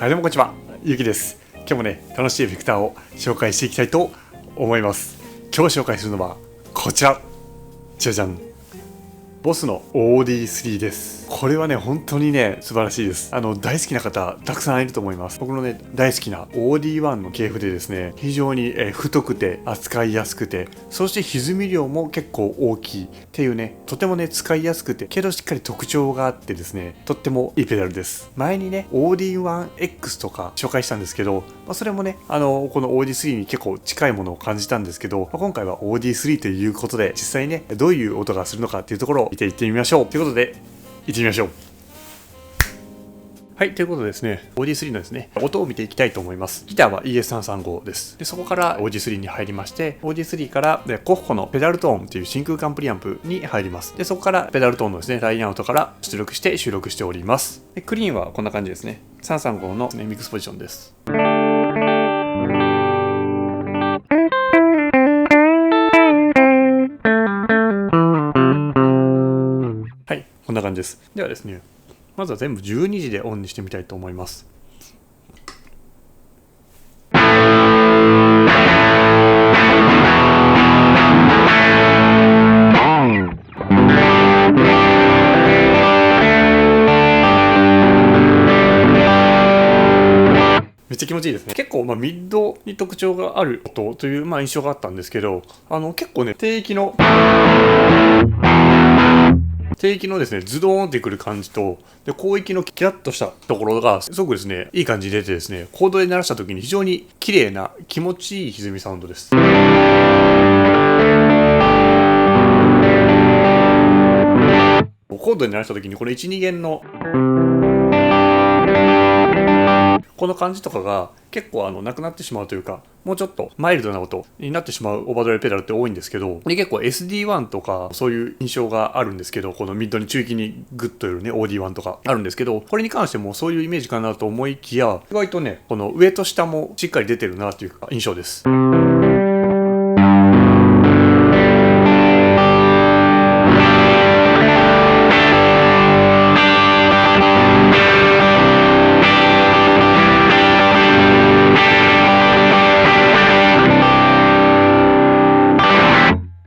はい、どうもこんにちは、ゆうきです。今日もね、楽しいエフェクターを紹介していきたいと思います。今日紹介するのはこちら、じゃじゃん、ボスの OD3 です。これはね、本当にね、素晴らしいです。大好きな方たくさんいると思います。僕のね、大好きな OD1 の系譜でですね、非常に太くて扱いやすくて、そして歪み量も結構大きいっていうね、とてもね、使いやすくてけどしっかり特徴があってですね、とってもいいペダルです。前にね OD1X とか紹介したんですけど、それもね、この OD3 に結構近いものを感じたんですけど、今回は OD3 ということで、実際にね、どういう音がするのかっていうところを見ていってみましょう。ということで行ってみましょう。はい、ということでですね、OD3 のですね、音を見ていきたいと思います。ギターは ES335 です。で、そこから OD3 に入りまして、OD3 からコッホのペダルトーンという真空管プリアンプに入ります。で、そこからペダルトーンのですね、ラインアウトから出力して収録しております。で、クリーンはこんな感じですね。335の、ミックスポジションです。はい、こんな感じです。ではですね、まずは全部12時でオンにしてみたいと思います。めっちゃ気持ちいいですね。結構ミッドに特徴がある音という印象があったんですけど、結構ね、低域のですね、ズドーンってくる感じと、で高域のキラッとしたところがすごくですね、いい感じで出てですね、コードで鳴らした時に非常に綺麗な気持ちいい歪みサウンドです。コードで鳴らした時にこの 1,2 弦のこの感じとかが結構なくなってしまうというか、もうちょっとマイルドな音になってしまうオーバードライブペダルって多いんですけど、で結構 SD1 とかそういう印象があるんですけど、このミッドに中域にグッと寄るね OD1 とかあるんですけど、これに関してもそういうイメージかなと思いきや、意外とね、この上と下もしっかり出てるなというか印象です。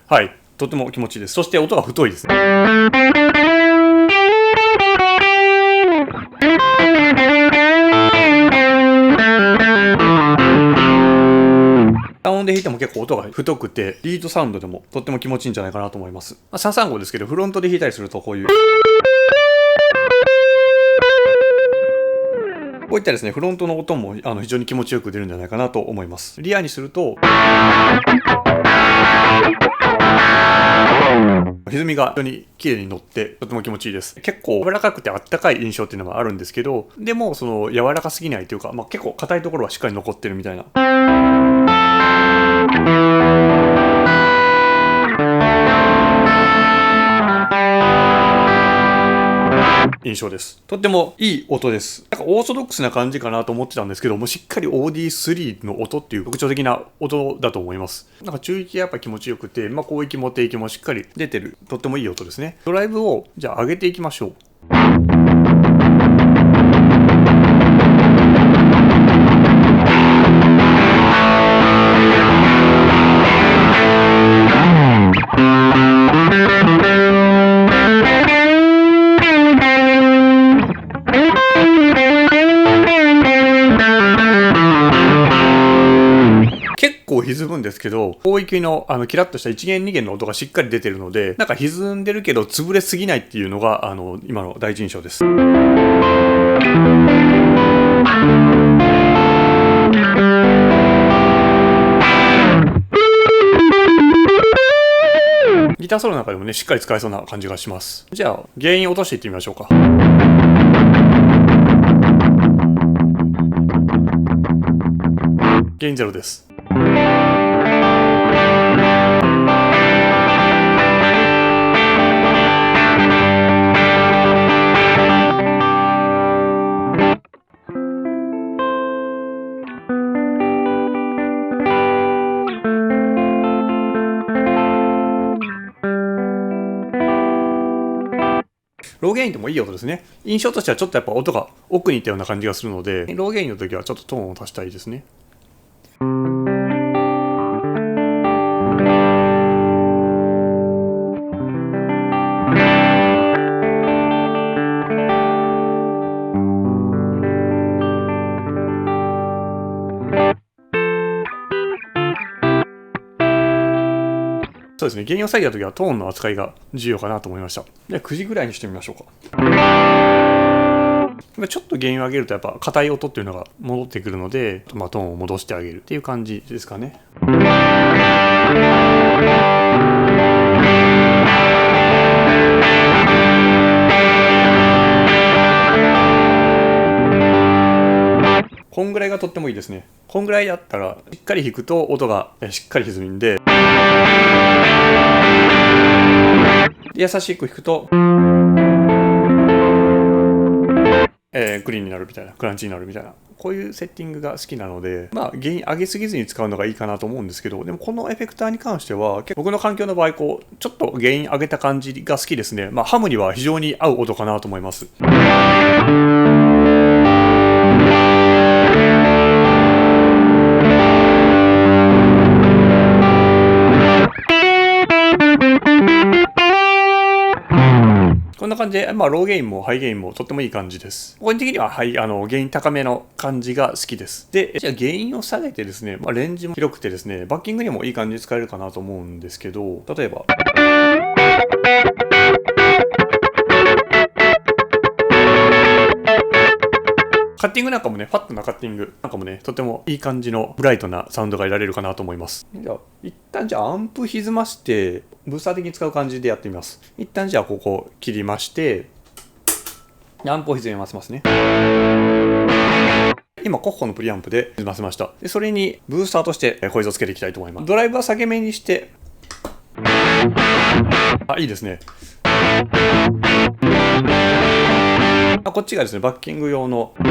はい、とても気持ちいいです。そして音が太いですね。単音で弾いても結構音が太くて、リードサウンドでもとっても気持ちいいんじゃないかなと思います。335ですけど、フロントで弾いたりするとこういうこういったですね、フロントの音も非常に気持ちよく出るんじゃないかなと思います。リアにすると歪みが非常に綺麗に乗ってとても気持ちいいです。結構柔らかくてあったかい印象っていうのがあるんですけど、でもその柔らかすぎないというか、結構硬いところはしっかり残ってるみたいな印象です。とってもいい音です。なんかオーソドックスな感じかなと思ってたんですけども、しっかり OD3 の音っていう特徴的な音だと思います。なんか中域がやっぱ気持ちよくて、高域も低域もしっかり出てる、とってもいい音ですね。ドライブをじゃあ上げていきましょう。歪むんですけど、高域のキラッとした1弦2弦の音がしっかり出てるので、なんか歪んでるけど潰れすぎないっていうのが今の第一印象です。ギターソロの中でもね、しっかり使えそうな感じがします。じゃあ原因落としていってみましょうか。原因0です。ローゲインでもいい音ですね。印象としてはちょっとやっぱ音が奥にいったような感じがするので、ローゲインの時はちょっとトーンを足したいですね。そうですね、原因を下げたときはトーンの扱いが重要かなと思いました。で、9時ぐらいにしてみましょうか。ちょっと原因を上げるとやっぱ硬い音っていうのが戻ってくるので、トーンを戻してあげるっていう感じですかね。こんぐらいがとってもいいですね。こんぐらいだったらしっかり弾くと音がしっかり歪んで、優しく弾くとクリーンになるみたいな、クランチになるみたいな、こういうセッティングが好きなので、原因上げすぎずに使うのがいいかなと思うんですけど、でもこのエフェクターに関しては僕の環境の場合ちょっと原因上げた感じが好きですね。ハムには非常に合う音かなと思います。こんな感じで、ローゲインもハイゲインもとってもいい感じです。個人的には、ゲイン高めの感じが好きです。で、じゃあゲインを下げてですね、レンジも広くてですね、バッキングにもいい感じで使えるかなと思うんですけど、例えば。カッティングなんかもね、ファットなカッティングなんかもね、とてもいい感じのブライトなサウンドが得られるかなと思います。じゃあ、一旦アンプ歪まして、ブースター的に使う感じでやってみます。一旦ここ切りまして、アンプを歪ませますね。今、コッホのプリアンプで歪ませました。で、それにブースターとしてこいつをつけていきたいと思います。ドライブは下げ目にして、いいですね。こっちがですね、バッキング用のち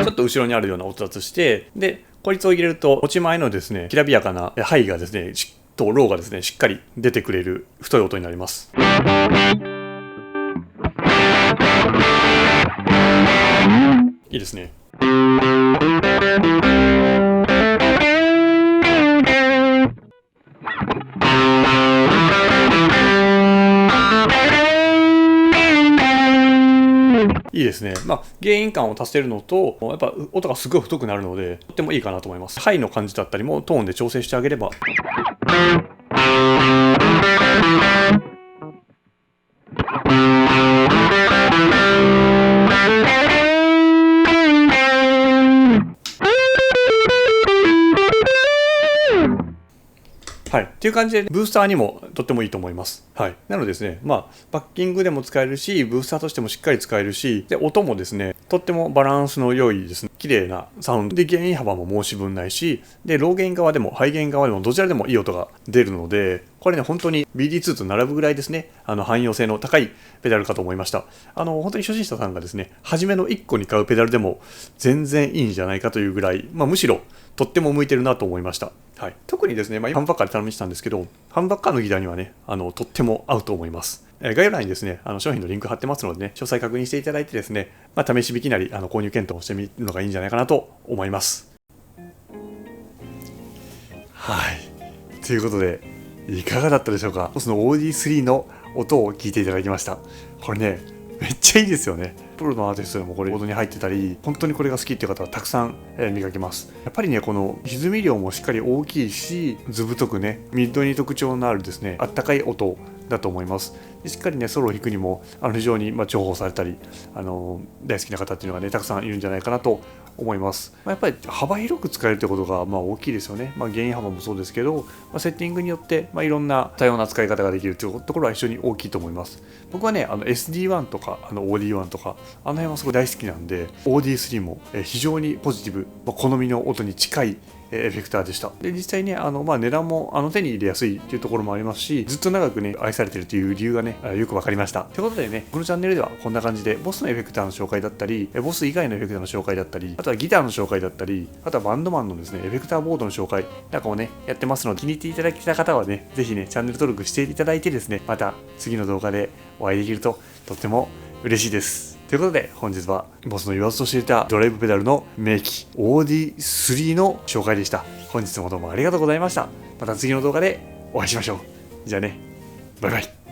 ょっと後ろにあるような音立して、で、こいつを入れると持ち前のですね、きらびやかなハイがですね、とローがですね、しっかり出てくれる太い音になります。いいですね。いいですね。ゲイン感を足せるのと、やっぱ音がすごい太くなるので、とってもいいかなと思います。ハイの感じだったりもトーンで調整してあげれば。はい、っていう感じでブースターにもとってもいいと思います。はい、なのでですね、バッキングでも使えるし、ブースターとしてもしっかり使えるし、で音もですね、とってもバランスの良いですね、綺麗なサウンドで、ゲイン幅も申し分ないし、でローゲイン側でもハイゲイン側でもどちらでもいい音が出るので、これね本当に BD2 と並ぶぐらいですね、汎用性の高いペダルかと思いました。本当に初心者さんがですね、初めの1個に買うペダルでも全然いいんじゃないかというぐらい、むしろとっても向いてるなと思いました。はい、特にですね、ハンバッカーで試したんですけど、ハンバッカーのギターにはね、とっても合うと思います。概要欄にですね、商品のリンク貼ってますのでね、詳細確認していただいてですね、試し弾きなり購入検討をしてみるのがいいんじゃないかなと思います。はい、ということで、いかがだったでしょうか。その OD3 の音を聞いていただきました。これね、めっちゃいいですよね。プロのアーティストでもこれボードに入ってたり、本当にこれが好きっていう方はたくさん見かけます。やっぱりね、この歪み量もしっかり大きいし、ずぶとくね、ミッドに特徴のあるですね、あったかい音だと思います。でしっかりね、ソロを弾くにも非常に重宝されたり、大好きな方っていうのがね、たくさんいるんじゃないかなと思います。やっぱり幅広く使えるってことが大きいですよね。ゲイン幅もそうですけど、セッティングによっていろんな多様な使い方ができるというところは非常に大きいと思います。僕はね、SD1 とかOD1 とか辺はすごい大好きなんで、OD3 も非常にポジティブ、好みの音に近いエフェクターでした。で実際ね値段も手に入れやすいっていうところもありますし、ずっと長くね愛されてるという理由がねよく分かりました。ということでね、このチャンネルではこんな感じでボスのエフェクターの紹介だったり、ボス以外のエフェクターの紹介だったり、あとはギターの紹介だったり、あとはバンドマンのですねエフェクターボードの紹介なんかもねやってますので、気に入っていただけた方はねぜひねチャンネル登録していただいてですね、また次の動画でお会いできるととっても嬉しいです。ということで本日はボスの言わずと知れたドライブペダルの名機 OD3 の紹介でした。本日もどうもありがとうございました。また次の動画でお会いしましょう。じゃあね、バイバイ。